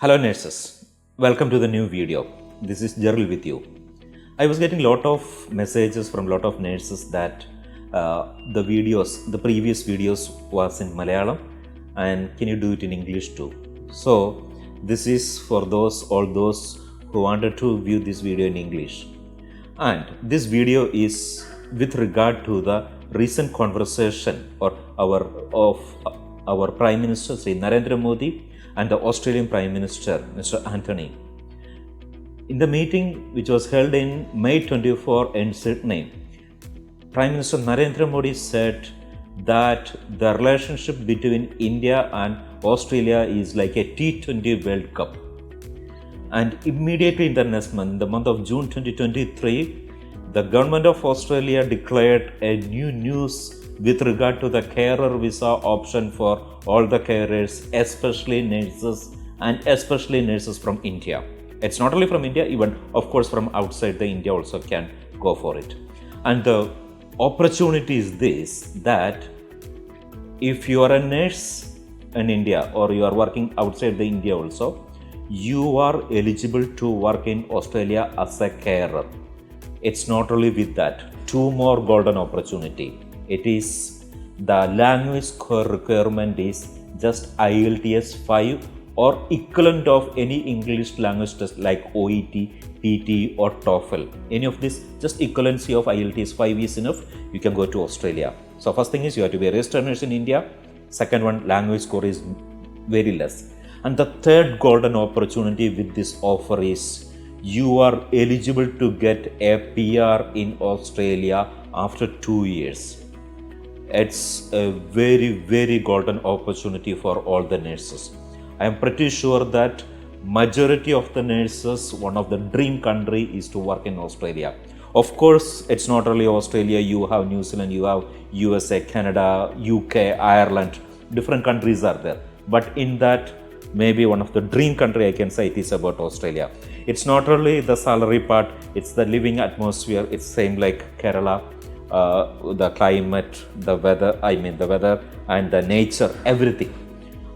Hello nurses, welcome to the new video. This is Jeril with you. I was getting a lot of messages from a lot of nurses that the previous videos was in Malayalam and can you do it in English too? So this is for all those who wanted to view this video in English. And this video is with regard to the recent conversation of our Prime Minister Sri Narendra Modi and the Australian Prime Minister Mr. Anthony. In the meeting which was held in May 24 in Sydney, Prime Minister Narendra Modi said that the relationship between India and Australia is like a T20 World Cup. And immediately in the next month, the month of June 2023, the government of Australia declared a new news with regard to the carer visa option for all the carers, especially nurses and especially nurses from India. It's not only from India, even of course from outside the India also can go for it. And the opportunity is this, that if you are a nurse in India or you are working outside the India also, you are eligible to work in Australia as a carer. It's not only with that, two more golden opportunity. It is the language requirement is just IELTS 5 or equivalent of any English language test like OET, PT or TOEFL. Any of this, just equivalency of IELTS 5 is enough. You can go to Australia. So first thing is you have to be a registered nurse in India. Second one, language score is very less. And the third golden opportunity with this offer is you are eligible to get a PR in Australia after 2 years. It's a very, very golden opportunity for all the nurses. I am pretty sure that majority of the nurses, one of the dream country is to work in Australia. Of course, it's not only Australia, you have New Zealand, you have USA, Canada, UK, Ireland, different countries are there. But in that, maybe one of the dream country I can say it is about Australia. It's not only the salary part, it's the living atmosphere, it's same like Kerala. The climate, the weather and the nature, everything.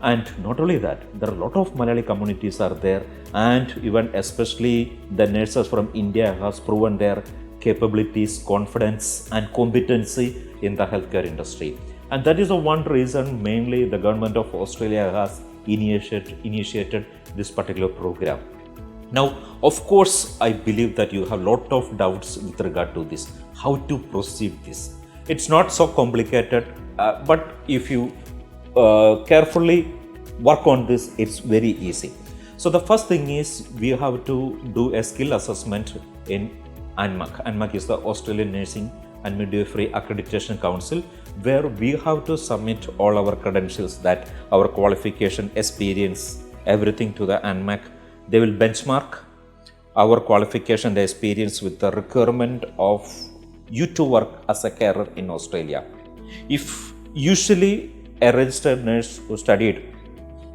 And not only that, there are a lot of Malayali communities are there, and even especially the nurses from India has proven their capabilities, confidence and competency in the healthcare industry. And that is the one reason mainly the government of Australia has initiated this particular program. Now, of course, I believe that you have a lot of doubts with regard to this, how to proceed this. It's not so complicated, but if you carefully work on this, it's very easy. So the first thing is we have to do a skill assessment in ANMAC. ANMAC is the Australian Nursing and Midwifery Accreditation Council, where we have to submit all our credentials, that our qualification, experience, everything to the ANMAC. They will benchmark our qualification, the experience with the requirement of you to work as a carer in Australia. If usually a registered nurse who studied,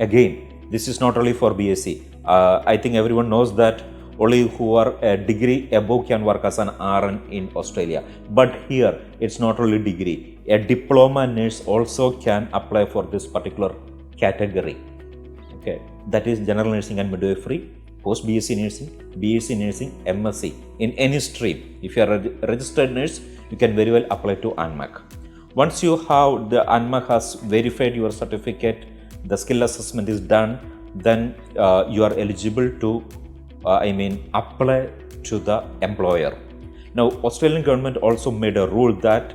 again, this is not only for BSc. I think everyone knows that only who are a degree above can work as an RN in Australia. But here, it's not only degree. A diploma nurse also can apply for this particular category. Okay, that is general nursing and midwifery, post BSc nursing, BSc nursing, MSc in any stream. If you are a registered nurse, you can very well apply to ANMAC. Once you have the ANMAC has verified your certificate, the skill assessment is done, then you are eligible to apply to the employer. Now, Australian government also made a rule that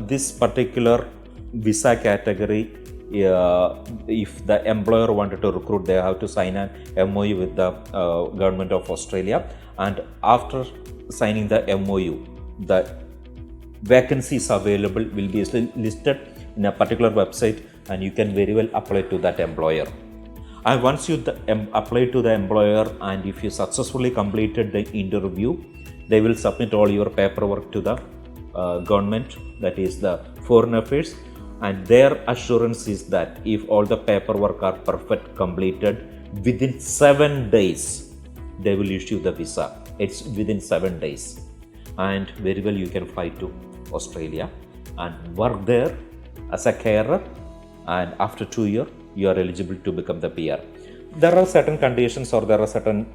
this particular visa category, if the employer wanted to recruit, they have to sign an MOU with the government of Australia, and after signing the MOU, the vacancies available will be listed in a particular website, and you can very well apply to that employer. And once you apply to the employer, and if you successfully completed the interview, they will submit all your paperwork to the government, that is the Foreign Affairs. And their assurance is that if all the paperwork are perfect, completed, within 7 days, they will issue the visa. It's within 7 days. And very well you can fly to Australia and work there as a carer. And after 2 years, you are eligible to become the PR. there are certain conditions or there are certain,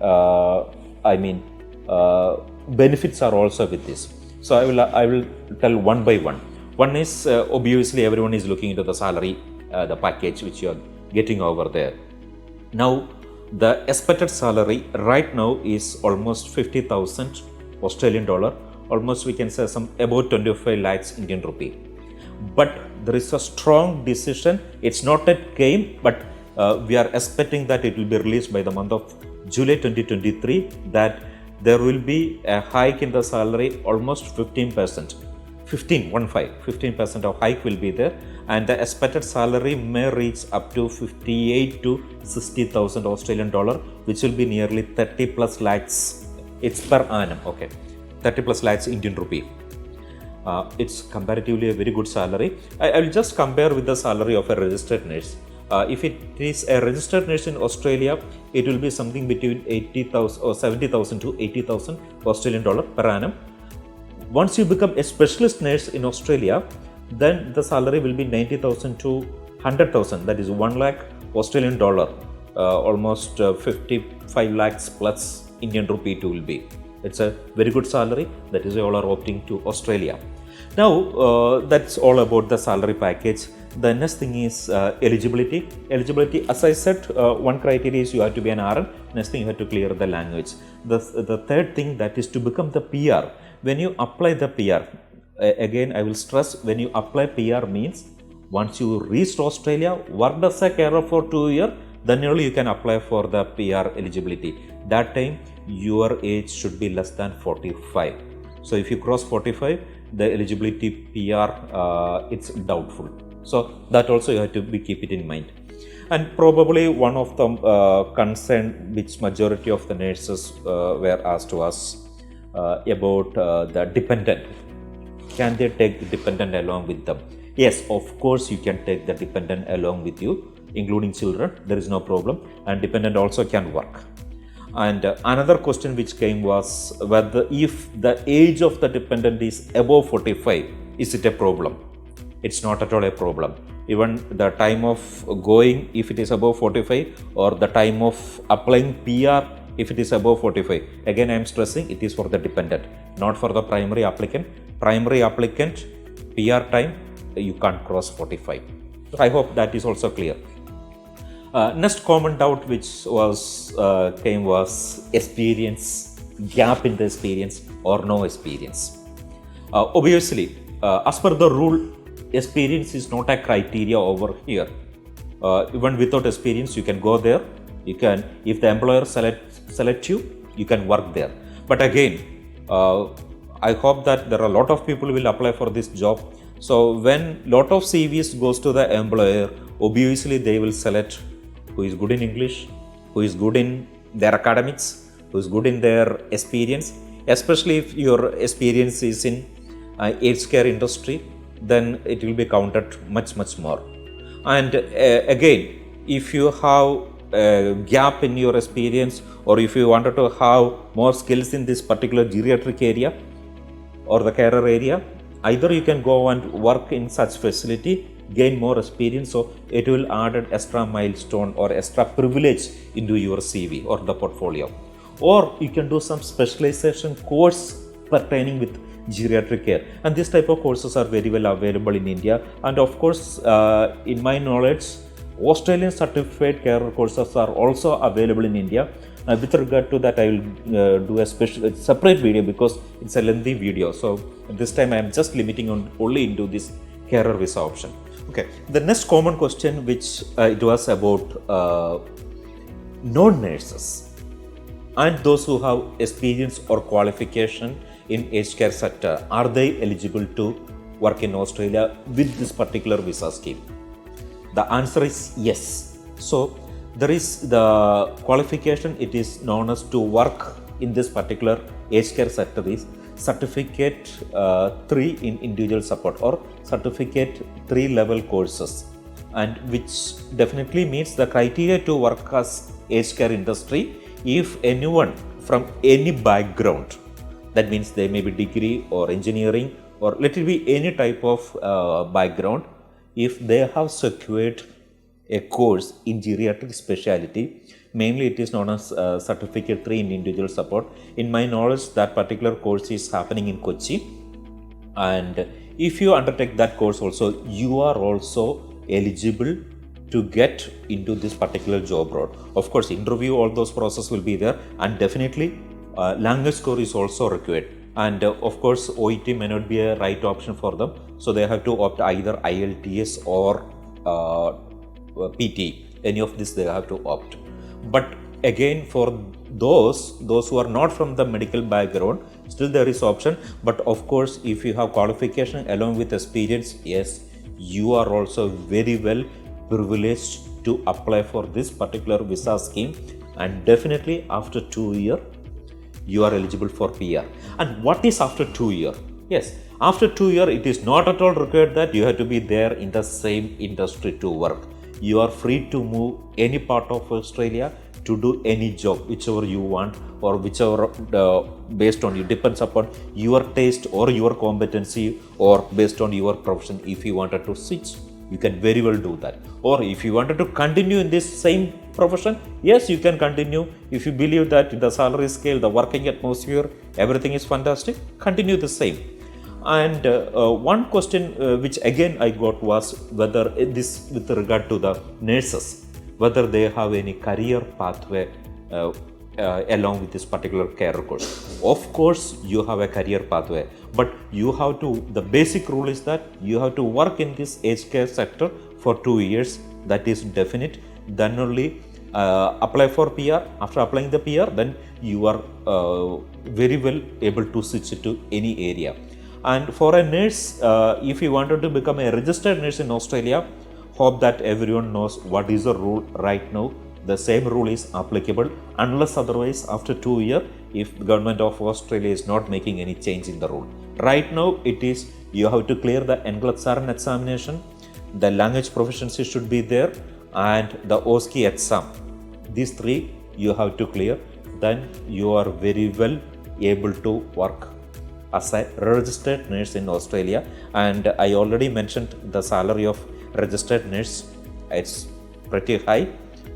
benefits are also with this. So I will tell one by one. One is obviously everyone is looking into the salary, the package which you are getting over there. Now, the expected salary right now is almost 50,000 Australian dollar, almost we can say some about 25 lakhs Indian rupee. But there is a strong decision, it's not yet came, but we are expecting that it will be released by the month of July 2023, that there will be a hike in the salary almost 15%. 15% of hike will be there, and the expected salary may reach up to 58 to 60,000 Australian dollar, which will be nearly 30 plus lakhs. It's per annum, okay, 30 plus lakhs Indian rupee. It's comparatively a very good salary. I will just compare with the salary of a registered nurse. If it is a registered nurse in Australia, it will be something between 80,000 or 70,000 to 80,000 Australian dollar per annum. Once you become a specialist nurse in Australia, then the salary will be 90,000 to 100,000. That is 1 lakh Australian dollar, almost 55 lakhs plus Indian rupee it will be. It's a very good salary. That is why all are opting to Australia. Now, that's all about the salary package. The next thing is eligibility. Eligibility, as I said, one criteria is you have to be an RN. Next thing, you have to clear the language. The third thing, that is to become the PR. When you apply the PR, again I will stress, when you apply PR means once you reach Australia, worked as a carer for 2 years, then only you can apply for the PR eligibility. That time your age should be less than 45. So if you cross 45, the eligibility PR, it's doubtful. So that also you have to keep it in mind. And probably one of the concern which majority of the nurses were asked to us about the dependent. Can they take the dependent along with them? Yes, of course you can take the dependent along with you, including children. There is no problem, and dependent also can work. And another question which came was whether if the age of the dependent is above 45, is it a problem? It's not at all a problem. Even the time of going, if it is above 45, or the time of applying PR, if it is above 45, again I am stressing it is for the dependent, not for the primary applicant. Primary applicant, PR time, you can't cross 45. So I hope that is also clear. Next common doubt which was came was experience, gap in the experience or no experience. Obviously, as per the rule, experience is not a criteria over here. Even without experience, you can go there. You can, if the employer select you, you can work there. But again, I hope that there are a lot of people will apply for this job. So when lot of CVs goes to the employer, obviously they will select who is good in English, who is good in their academics, who is good in their experience. Especially if your experience is in aged care industry, then it will be counted much more. And again, if you have a gap in your experience, or if you wanted to have more skills in this particular geriatric area or the carer area, either you can go and work in such facility, gain more experience, so it will add an extra milestone or extra privilege into your CV or the portfolio. Or you can do some specialization course pertaining with geriatric care, and this type of courses are very well available in India. And of course, in my knowledge, Australian certified carer courses are also available in India. With regard to that, I will do a separate video because it's a lengthy video. So this time I am just limiting on only into this carer visa option. Okay, the next common question which it was about non-nurses and those who have experience or qualification in aged care sector, are they eligible to work in Australia with this particular visa scheme? The answer is yes. So there is the qualification, it is known as to work in this particular aged care sector is certificate 3 in individual support or certificate 3 level courses, and which definitely meets the criteria to work as aged care industry. If anyone from any background, that means they may be degree or engineering or let it be any type of background, if they have secured a course in geriatric specialty, mainly it is known as Certificate 3 in Individual Support. In my knowledge, that particular course is happening in Kochi. And if you undertake that course also, you are also eligible to get into this particular job role. Of course, interview, all those process will be there, and definitely language score is also required. And of course, OET may not be a right option for them, so they have to opt either IELTS or PT. Any of this they have to opt. But again, for those who are not from the medical background, still there is option. But of course, if you have qualification along with experience, yes, you are also very well privileged to apply for this particular visa scheme. And definitely after 2 years, you are eligible for PR. And what is after 2 years? Yes, after 2 years, it is not at all required that you have to be there in the same industry to work. You are free to move any part of Australia to do any job, whichever you want, or whichever based on you, depends upon your taste or your competency, or based on your profession. If you wanted to switch, you can very well do that. Or if you wanted to continue in this same profession, yes, you can continue. If you believe that the salary scale, the working atmosphere, everything is fantastic, continue the same. And one question which again I got was whether this, with regard to the nurses, whether they have any career pathway along with this particular care course. Of course, you have a career pathway, but you have to, the basic rule is that you have to work in this aged care sector for 2 years. That is definite. Then only apply for PR. After applying the PR, then you are very well able to switch to any area. And for a nurse, if you wanted to become a registered nurse in Australia, hope that everyone knows what is the rule right now. The same rule is applicable unless otherwise after 2 years, if the government of Australia is not making any change in the rule. Right now it is, you have to clear the NCLEX examination, the language proficiency should be there, and the OSCE exam. These 3 you have to clear, then you are very well able to work as a registered nurse in Australia. And I already mentioned the salary of registered nurse, it's pretty high.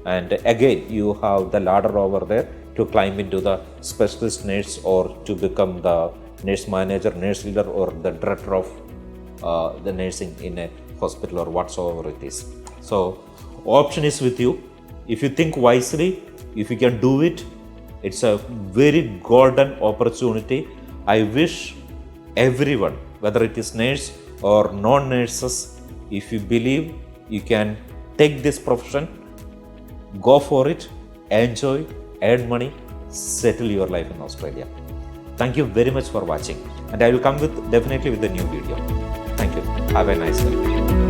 And again, you have the ladder over there to climb into the specialist nurse, or to become the nurse manager, nurse leader, or the director of the nursing in a hospital, or whatsoever it is. So option is with you. If you think wisely, if you can do it, it's a very golden opportunity. I wish everyone, whether it is nurse or non-nurses, if you believe you can take this profession, go for it, enjoy, earn money, settle your life in Australia. Thank you very much for watching, and I will come with definitely with a new video. Thank you. Have a nice day.